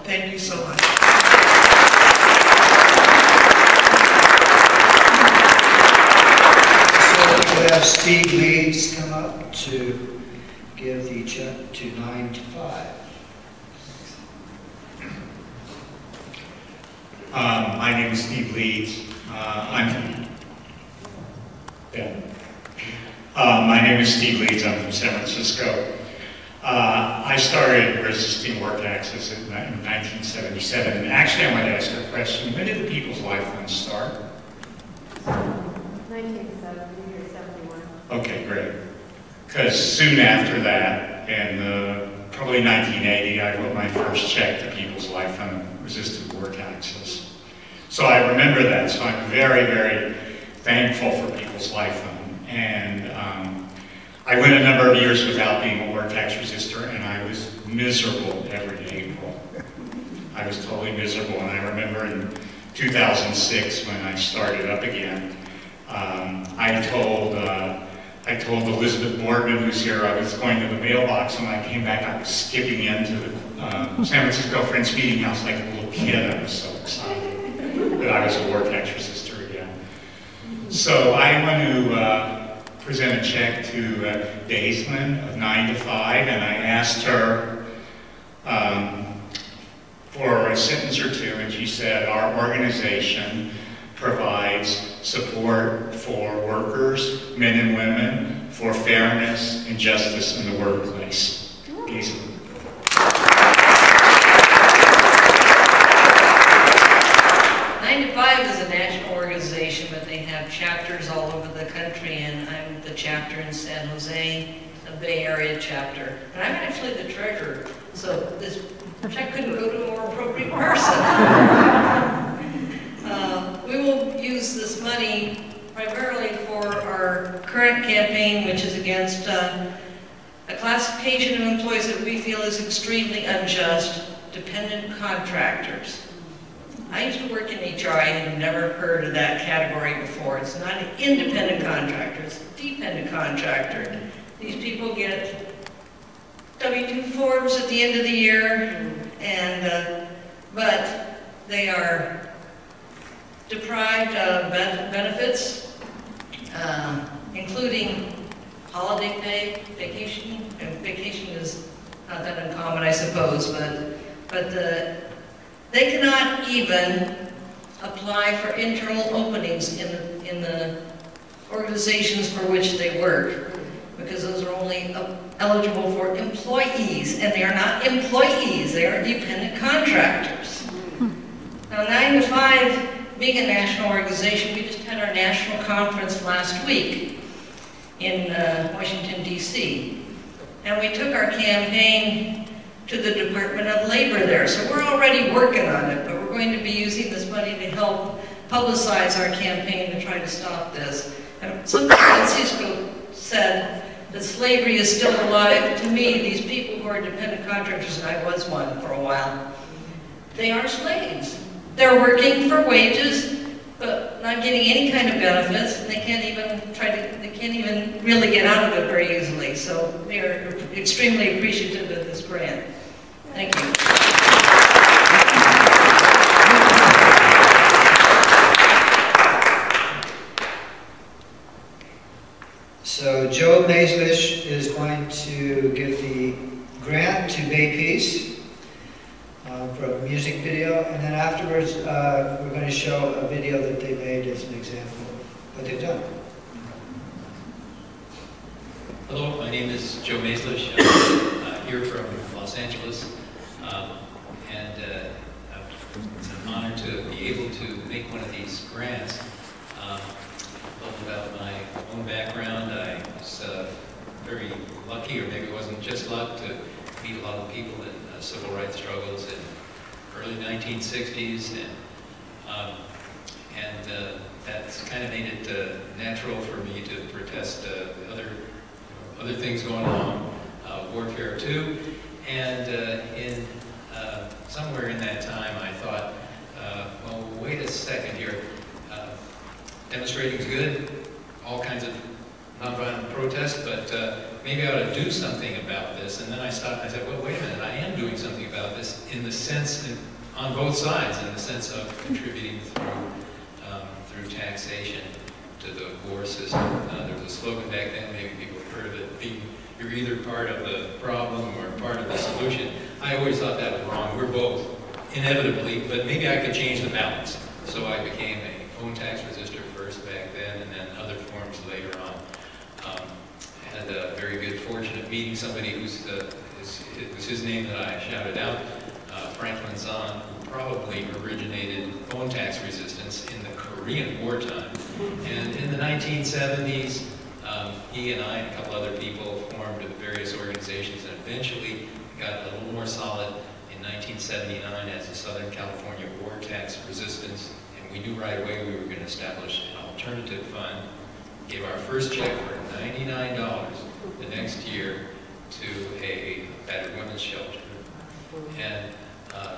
Thank you so much. So we have Steve Leeds come up to give the check to 9 to 5. My name is Steve Leeds. My name is Steve Leeds. I'm from San Francisco. I started resisting work taxes in 1977. And actually, I might ask a question. When did the People's Life Fund start? 1970 or 71. Okay, great. Because soon after that, in probably 1980, I wrote my first check to People's Life Fund resisted war taxes. So I remember that. So I'm very, very thankful for People's Life Fund. And I went a number of years without being a war tax resistor, and I was miserable every April. I was totally miserable, and I remember in 2006 when I started up again, I told Elizabeth Morgan, who's here, I was going to the mailbox, and when I came back, I was skipping into the San Francisco Friends Meeting House like a little kid. I was so excited that I was a war tax resistor again. So I want to present a check to Daisman of 9 to 5, and I asked her for a sentence or two, and she said, our organization provides support for workers, men and women, for fairness and justice in the workplace. Daisman. 9 to 5 is a national organization, but they have chapters all over the country, and I'm the chapter in San Jose, the Bay Area chapter. And I'm actually the treasurer, so this check couldn't go to a more appropriate person. We will use this money primarily for our current campaign, which is against a classification of employees that we feel is extremely unjust, dependent contractors. I used to work in HR. I had never heard of that category before. It's not an independent contractor, it's a dependent contractor. These people get W-2 forms at the end of the year, and but they are deprived of benefits, including holiday pay, vacation, and vacation is not that uncommon, I suppose, but they cannot even apply for internal openings in the organizations for which they work, because those are only eligible for employees, and they are not employees, they are dependent contractors. Now, 9 to 5, being a national organization, we just had our national conference last week in Washington, D.C., and we took our campaign to the Department of Labor there. So we're already working on it, but we're going to be using this money to help publicize our campaign to try to stop this. And something Francisco said, that slavery is still alive. To me, these people who are dependent contractors, and I was one for a while, they are slaves. They're working for wages, but not getting any kind of benefits, and they can't even really get out of it very easily. So they are extremely appreciative of this grant. Thank you. So Joe Maislish is going to give the grant to Bay Peace for a music video, and then afterwards we're going to show a video that they made as an example of what they've done. Hello, my name is Joe Maislish. I'm here from Los Angeles, and it's an honor to be able to make one of these grants. A little about my own background. I was very lucky, or maybe it wasn't just luck, to meet a lot of people in civil rights struggles in early 1960s, and that's kind of made it natural for me to protest other things going on, warfare too, and somewhere in that time I thought, well, wait a second here. Demonstrating's good, all kinds of nonviolent protest, but maybe I ought to do something about this. And then I stopped and I said, well, wait a minute, I am doing something about this in the sense, on both sides, in the sense of contributing through taxation to the war system. There was a slogan back then, maybe people have heard of it, you're either part of the problem or part of the solution. I always thought that was wrong. We're both, inevitably, but maybe I could change the balance. So I became a home tax resistor first back then, and then other forms later on. Had the very good fortune of meeting somebody it was his name that I shouted out, Franklin Zahn, who probably originated phone tax resistance in the Korean wartime. And in the 1970s, he and I and a couple other people formed various organizations and eventually got a little more solid in 1979 as the Southern California War Tax Resistance. And we knew right away we were going to establish an alternative fund. Gave our first check for $99 the next year to a battered women's shelter. And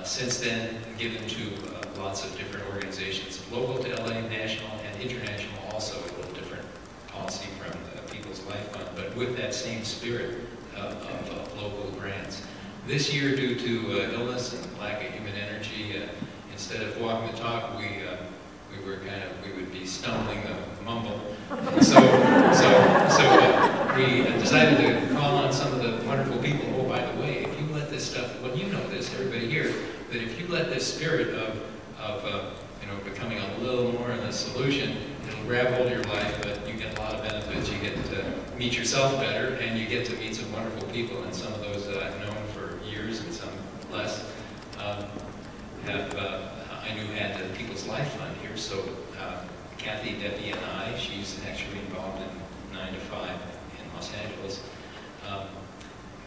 since then, given to lots of different organizations, local to LA, national, and international also, a little different policy from the People's Life Fund, but with that same spirit of local grants. This year, due to illness and lack of human energy, instead of walking the talk, we would be stumbling the mumble. So we decided to call on some of the wonderful people. Oh, by the way, if you let this stuff, well, you know this, everybody here, that if you let this spirit of becoming a little more of a solution, it'll grab hold of your life, but you get a lot of benefits. You get to meet yourself better, and you get to meet some wonderful people, and some of those that I've known for years and some less I knew had the People's Life Fund here, so Kathy, Debbie, and I, she's actually involved in 9 to 5 in Los Angeles,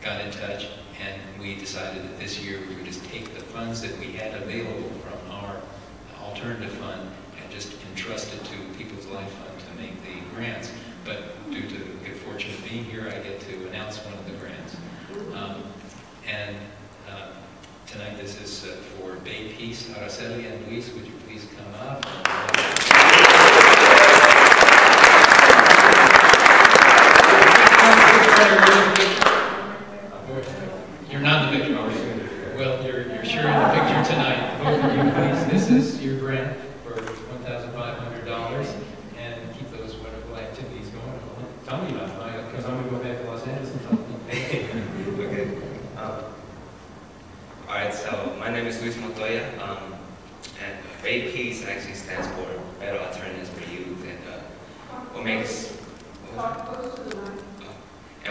got in touch, and we decided that this year we would just take the funds that we had available from our alternative fund and just entrust it to People's Life Fund to make the grants. But due to the good fortune of being here, I get to announce one of the grants. Tonight this is for Bay Peace. Araceli and Luis, would you please come up? You're not in the picture. Well, you're sure in the picture tonight. Both of you, please. This is your grant for $1,500, and keep those wonderful activities going. Tell me about it, because I'm going to go back to Los Angeles and tell people. Okay. All right, so my name is Luis Montoya, and Bay Peace actually stands for Better Alternatives for Youth, and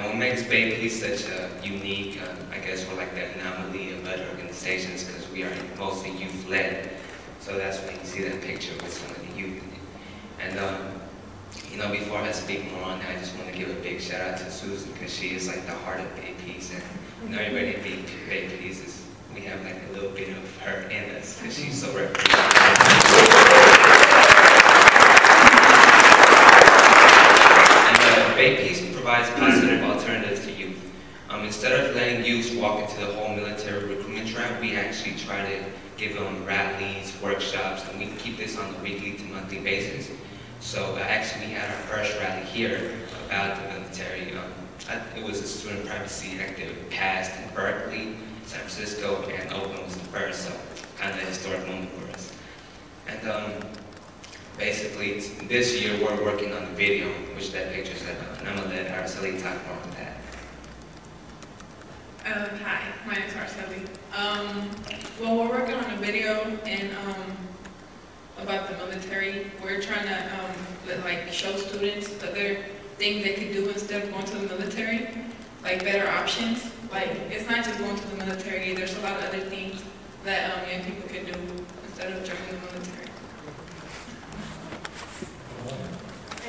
what makes Bay Peace such a unique, I guess we're like the anomaly of other organizations because we are mostly youth-led, so that's why you see that picture with some of the youth in it. And before I speak more on that, I just want to give a big shout out to Susan because she is like the heart of Bay Peace, and everybody at Bay Peace is. We have like a little bit of her in us because she's so representative. And Bay Peace provides positive alternatives to youth. Instead of letting youth walk into the whole military recruitment trap, we actually try to give them rallies, workshops, and we keep this on a weekly to monthly basis. So actually we had our first rally here about the military. It was a student privacy act that passed in Berkeley, San Francisco, and Oakland was the first, so kind of a historic moment for us. And basically, this year we're working on the video, which that picture said, and I'm going to let Araceli talk more on that. Hi, my name is Araceli. Well, we're working on a video and about the military. We're trying to show students other things they could do instead of going to the military, like better options. Like, it's not just going to the military, there's a lot of other things that young people can do instead of joining the military.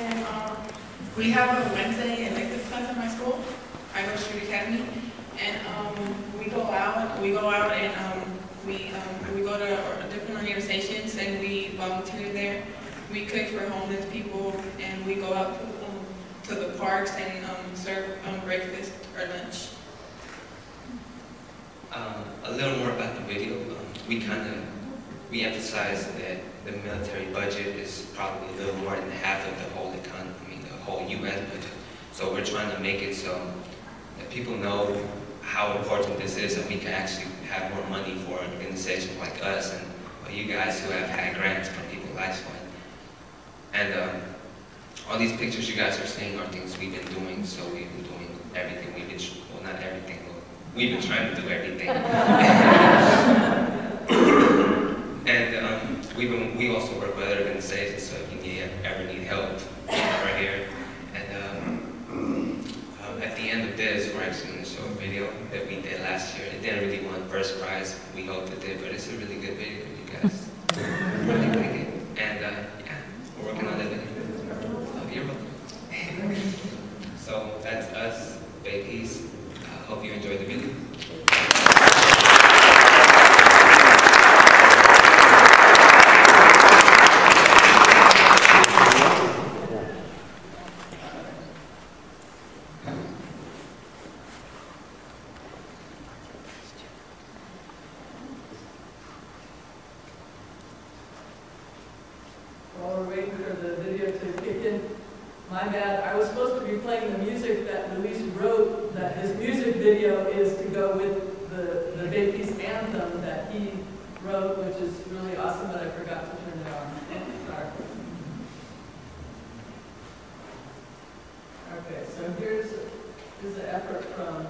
And we have a Wednesday elective class at my school. I go to Street Academy, and we go out and we go to different organizations and we volunteer there. We cook for homeless people, and we go out to the parks and serve breakfast or lunch. A little more about the video. We emphasize that the military budget is probably a little more than half of the whole economy, the whole U.S. budget. So we're trying to make it so people know how important this is, and we can actually have more money for organizations like us and you guys who have had grants from people like Fund. And all these pictures you guys are seeing are things we've been doing, so we've been doing everything. We've been, well, not everything, but we've been trying to do everything. And we also work with other organizations, so if you ever need help, we're here. And at the end of this, we're actually going to show a video that we did last year. It didn't really win first prize. We hoped it did, but it's a really good video. You guys really like it. And yeah, we're working on the video. You're welcome. So that's us, Bay Peace. Hope you enjoyed the video. While we're waiting for the video to kick in, my bad, I was supposed to be playing the music that Luis wrote, that his music video is to go with the Bay Peace anthem that he wrote, which is really awesome, but I forgot to turn it on. Sorry. Okay, so here's the effort from